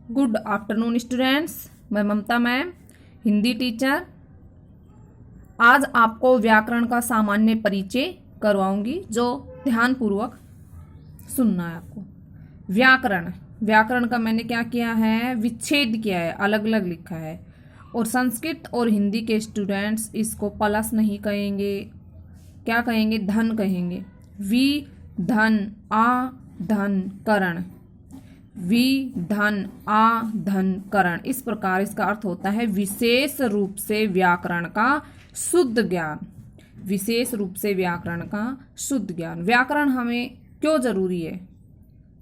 Good afternoon students, मैं ममता ma'am, Hindi teacher. आज आपको व्याकरण का सामान्य परिचय करवाऊंगी, जो ध्यानपूर्वक सुनना है आपको। व्याकरण व्याकरण का मैंने क्या किया है, विच्छेद किया है, अलग अलग लिखा है। और संस्कृत और हिंदी के स्टूडेंट्स इसको प्लस नहीं कहेंगे, क्या कहेंगे, धन कहेंगे। वि धन आ धन करण, वि धन आ धन करण, इस प्रकार इसका अर्थ होता है विशेष रूप से व्याकरण का शुद्ध ज्ञान। विशेष रूप से व्याकरण का शुद्ध ज्ञान। व्याकरण हमें क्यों जरूरी है?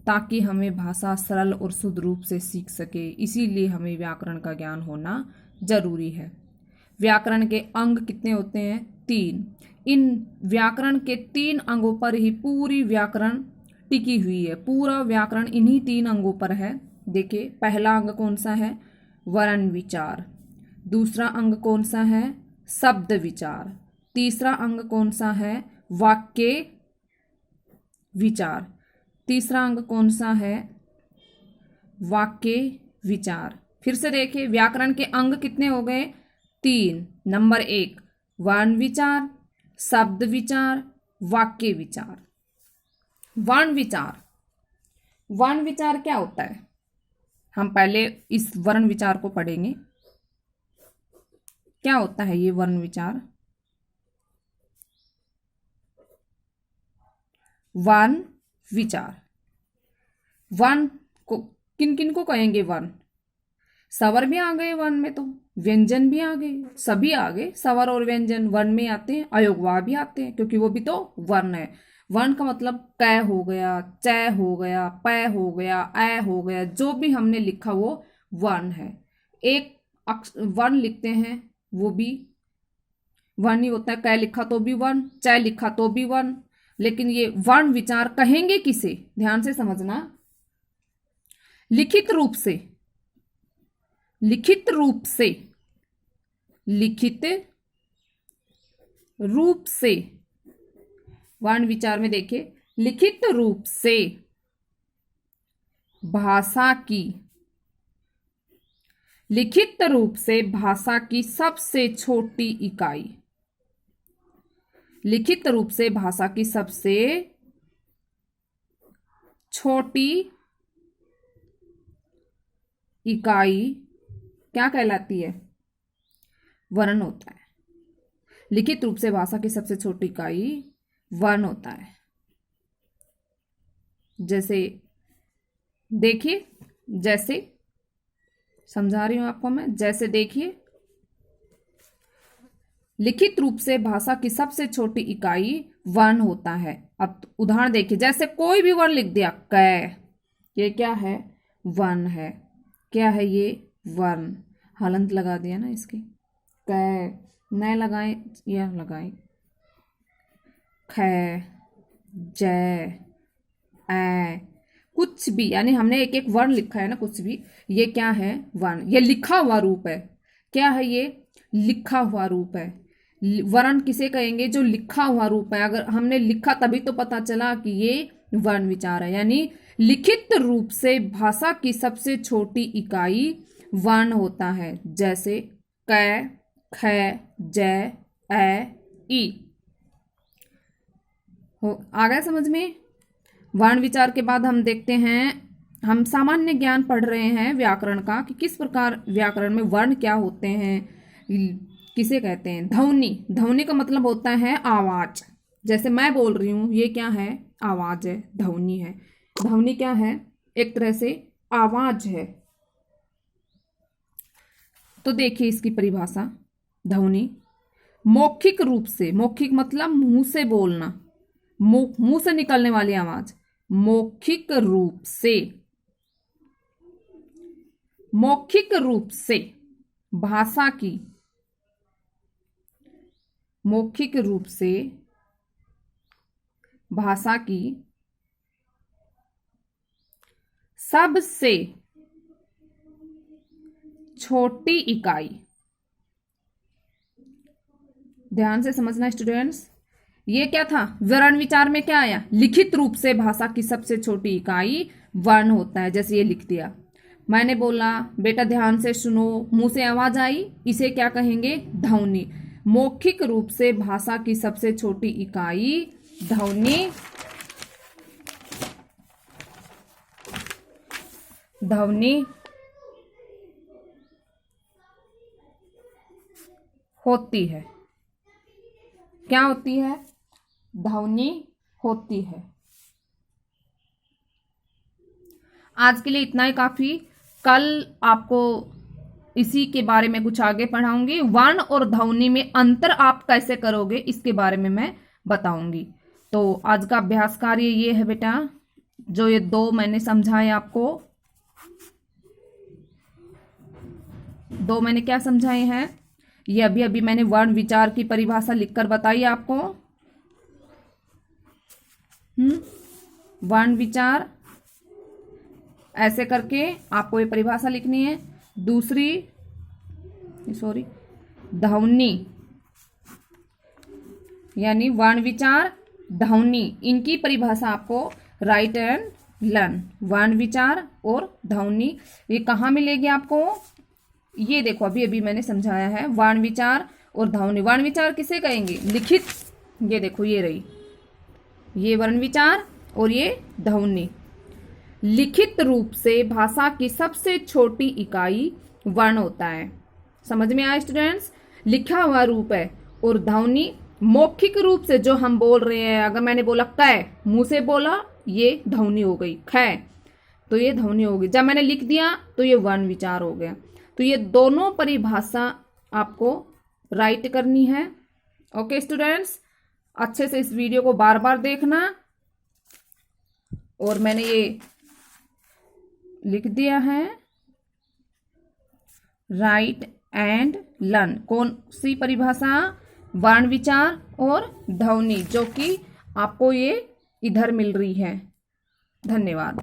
ताकि हमें भाषा सरल और शुद्ध रूप से सीख सके, इसीलिए हमें व्याकरण का ज्ञान होना जरूरी है। व्याकरण के अंग कितने होते हैं? 3। इन व्याकरण के 3 अंगों पर ही पूरी व्याकरण टिकी हुई है। पूरा व्याकरण इन्हीं 3 अंगों पर है। देखिए, पहला अंग कौन सा है? वर्ण विचार। दूसरा अंग कौन सा है? शब्द विचार। तीसरा अंग कौन सा है? वाक्य विचार। तीसरा अंग कौन सा है? वाक्य विचार। फिर से देखिए, व्याकरण के अंग कितने हो गए? 3। नंबर 1 वर्ण विचार, शब्द विचार, वाक्य विचार। वर्ण विचार, वर्ण विचार क्या होता है? हम पहले इस वर्ण विचार को पढ़ेंगे। क्या होता है ये वर्ण विचार? वर्ण विचार, वर्ण को किन किन को कहेंगे? वर्ण, स्वर भी आ गए वर्ण में, तो व्यंजन भी आ गए, सभी आ गए। स्वर और व्यंजन वर्ण में आते हैं, अयोगवा भी आते हैं, क्योंकि वो भी तो वर्ण है। वर्ण का मतलब क हो गया, च हो गया, प हो गया, ऐ हो गया, जो भी हमने लिखा वो वर्ण है। एक वर्ण लिखते हैं वो भी वर्ण ही होता है। क लिखा तो भी वर्ण, च लिखा तो भी वर्ण। लेकिन ये वर्ण विचार कहेंगे किसे? ध्यान से समझना। लिखित रूप से, लिखित रूप से, लिखित रूप से वर्ण विचार में देखिए, लिखित रूप से भाषा की, लिखित रूप से भाषा की सबसे छोटी इकाई, लिखित रूप से भाषा की सबसे छोटी इकाई क्या कहलाती है? वर्ण होता है। लिखित रूप से भाषा की सबसे छोटी इकाई वर्ण होता है। जैसे देखिए, जैसे समझा रही हूं आपको मैं, जैसे देखिए, लिखित रूप से भाषा की सबसे छोटी इकाई वर्ण होता है। अब उदाहरण देखिए, जैसे कोई भी वर्ण लिख दिया, क, ये क्या है? वर्ण है। क्या है ये? वर्ण। हलंत लगा दिया ना इसके, क न लगाएं या लगाएं, ख, ज, ऐ, कुछ भी, यानी हमने एक एक वर्ण लिखा है ना, कुछ भी, ये क्या है? वर्ण। ये लिखा हुआ रूप है। क्या है ये? लिखा हुआ रूप है। वर्ण किसे कहेंगे? जो लिखा हुआ रूप है। अगर हमने लिखा तभी तो पता चला कि ये वर्ण विचार है। यानी लिखित रूप से भाषा की सबसे छोटी इकाई वर्ण होता है। जैसे क, ख, ज, ऐ, ई। आ गया समझ में? वर्ण विचार के बाद हम देखते हैं, हम सामान्य ज्ञान पढ़ रहे हैं व्याकरण का, कि किस प्रकार व्याकरण में वर्ण क्या होते हैं, किसे कहते हैं? ध्वनि। ध्वनि का मतलब होता है आवाज। जैसे मैं बोल रही हूं, ये क्या है? आवाज है, ध्वनि है। ध्वनि क्या है? एक तरह से आवाज है। तो देखिए इसकी परिभाषा। ध्वनि मौखिक रूप से, मौखिक मतलब मुंह से बोलना, मुंह से निकलने वाली आवाज। मौखिक रूप से, मौखिक रूप से भाषा की, मौखिक रूप से भाषा की सबसे छोटी इकाई। ध्यान से समझना स्टूडेंट्स, ये क्या था? वर्ण विचार में क्या आया? लिखित रूप से भाषा की सबसे छोटी इकाई वर्ण होता है। जैसे ये लिख दिया, मैंने बोला, बेटा ध्यान से सुनो, मुंह से आवाज आई, इसे क्या कहेंगे? ध्वनि। मौखिक रूप से भाषा की सबसे छोटी इकाई ध्वनि होती है। क्या होती है? ध्वनि होती है। आज के लिए इतना ही काफी। कल आपको इसी के बारे में कुछ आगे पढ़ाऊंगी। वर्ण और ध्वनि में अंतर आप कैसे करोगे इसके बारे में मैं बताऊंगी। तो आज का अभ्यास कार्य ये है बेटा, जो ये दो मैंने समझाए आपको, दो मैंने क्या समझाए हैं, ये अभी अभी मैंने वर्ण विचार की परिभाषा लिखकर बताई आपको। वर्ण विचार ऐसे करके आपको ये परिभाषा लिखनी है। दूसरी ध्वनि यानी वर्ण विचार ध्वनि, इनकी परिभाषा आपको राइट एंड लर्न। वर्ण विचार और ध्वनि ये कहाँ मिलेगी आपको? ये देखो अभी अभी मैंने समझाया है, वर्ण विचार और ध्वनि। वर्ण विचार किसे कहेंगे? लिखित, ये देखो ये रही, ये वर्ण विचार और ये ध्वनि। लिखित रूप से भाषा की सबसे छोटी इकाई वर्ण होता है। समझ में आया स्टूडेंट्स? लिखा हुआ रूप है। और ध्वनि मौखिक रूप से जो हम बोल रहे हैं, अगर मैंने बोला कै, मुंह से बोला, ये ध्वनि हो गई। खै तो ये ध्वनि हो गई। जब मैंने लिख दिया तो ये वर्ण विचार हो गया। तो ये दोनों परिभाषा आपको राइट करनी है। ओके स्टूडेंट्स, अच्छे से इस वीडियो को बार बार देखना। और मैंने ये लिख दिया है राइट एंड लर्न। कौन सी परिभाषा? वर्ण विचार और ध्वनि, जो कि आपको ये इधर मिल रही है। धन्यवाद।